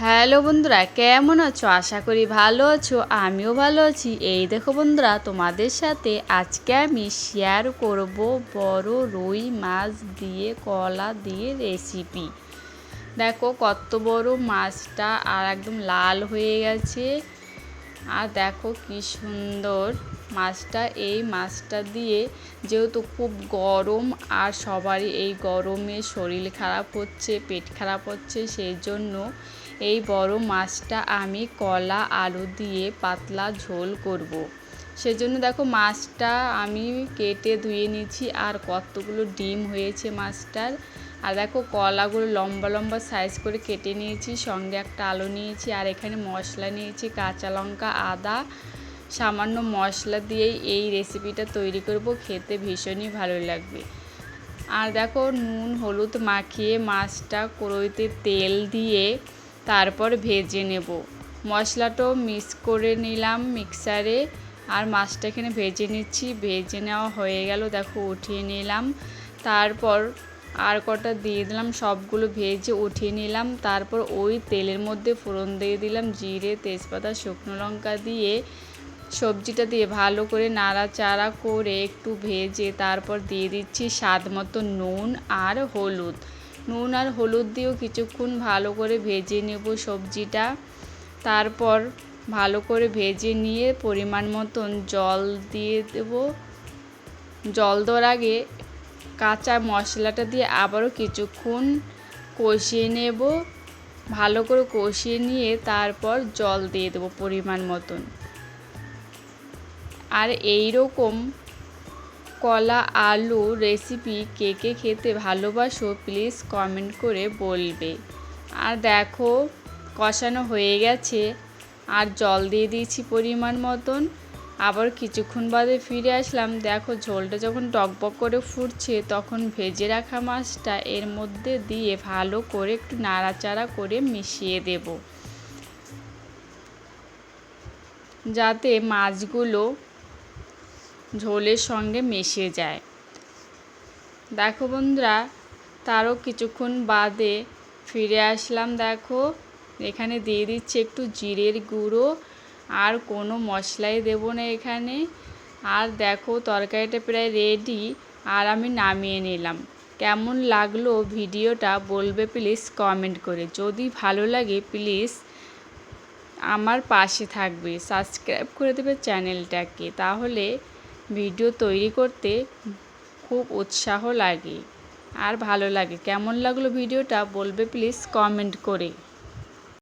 Hello বন্ধুরা, কেমন আছো? আশা করি ভালো আছো। আমিও ভালো আছি। এই দেখো বন্ধুরা, তোমাদের সাথে আজকে আমি শেয়ার করব বড় রুই মাছ দিয়ে কলা দিয়ে রেসিপি। দেখো কত বড় মাছটা, আর একদম লাল হয়ে গেছে। আর দেখো কি সুন্দর মাছটা। এই মাছটা দিয়ে যেহেতু খুব গরম, আর সবারই এই গরমে শরীর খারাপ হচ্ছে, পেট খারাপ হচ্ছে, সেই জন্য এই বড় মাছটা আমি কলা আলু দিয়ে পাতলা ঝোল করব। সেজন্য দেখো মাছটা আমি কেটে ধুয়ে নিয়েছি, আর কতগুলো ডিম হয়েছে মাছটার। আর দেখো কলাগুলো লম্বা লম্বা সাইজ করে কেটে নিয়েছি, সঙ্গে একটা আলু নিয়েছি, আর এখানে মশলা নিয়েছি কাঁচা লঙ্কা, আদা, সামান্য মশলা দিয়েই এই রেসিপিটা তৈরি করব। খেতে ভীষণই ভালো লাগবে। আর দেখো নুন হলুদ মাখিয়ে মাছটা কড়াইতে তেল দিয়ে তারপর ভেজে নেব। মশলাটাও মিক্স করে নিলাম মিক্সারে, আর মাছটা এখানে ভেজে নিচ্ছি। ভেজে নেওয়া হয়ে গেল, দেখো উঠিয়ে নিলাম। তারপর আর কটা দিয়ে দিলাম, সবগুলো ভেজে উঠিয়ে নিলাম। তারপর ওই তেলের মধ্যে ফোড়ন দিয়ে দিলাম জিরে, তেজপাতা, শুকনো লঙ্কা দিয়ে সবজিটা দিয়ে ভালো করে নাড়াচাড়া করে একটু ভেজে তারপর দিয়ে দিচ্ছি স্বাদ মতো নুন আর হলুদ। নুন আর হলুদ দিয়েও কিছুক্ষণ ভালো করে ভেজে নেব সবজিটা। তারপর ভালো করে ভেজে নিয়ে পরিমাণ মতন জল দিয়ে দেব। জল দেওয়ার আগে কাঁচা মশলাটা দিয়ে আবারও কিছুক্ষণ কষিয়ে নেব। ভালো করে কষিয়ে নিয়ে তারপর জল দিয়ে দেবো পরিমাণ মতন। আর এই রকম কলা আলু রেসিপি কে কে খেতে ভালোবাসো প্লিজ কমেন্ট করে বলবে। আর দেখো কষানো হয়ে গেছে, আর জল দিয়ে দিয়েছি পরিমাণ মতন। আবার কিছুক্ষণ বাদে ফিরে আসলাম। দেখো ঝোলটা যখন টকবক করে ফুটছে, তখন ভেজে রাখা মাছটা এর মধ্যে দিয়ে ভালো করে একটু নাড়াচাড়া করে মিশিয়ে দেব, যাতে মাছগুলো ঝোলের সঙ্গে মিশে যায়। দেখো বন্ধুরা, তারও কিছুক্ষণ বাদে ফিরে আসলাম। দেখো এখানে দিয়ে দিচ্ছি একটু জিরের গুঁড়ো, আর কোনো মশলাই দেব না এখানে। আর দেখো তরকারিটা প্রায় রেডি, আর আমি নামিয়ে নিলাম। কেমন লাগলো ভিডিওটা বলবে প্লিজ কমেন্ট করে। যদি ভালো লাগে প্লিজ আমার পাশে থাকবে, সাবস্ক্রাইব করে দেবে চ্যানেলটাকে, তাহলে ভিডিও তৈরি করতে খুব উৎসাহ লাগে আর ভালো লাগে। কেমন লাগলো ভিডিওটা বলবে প্লিজ কমেন্ট করে।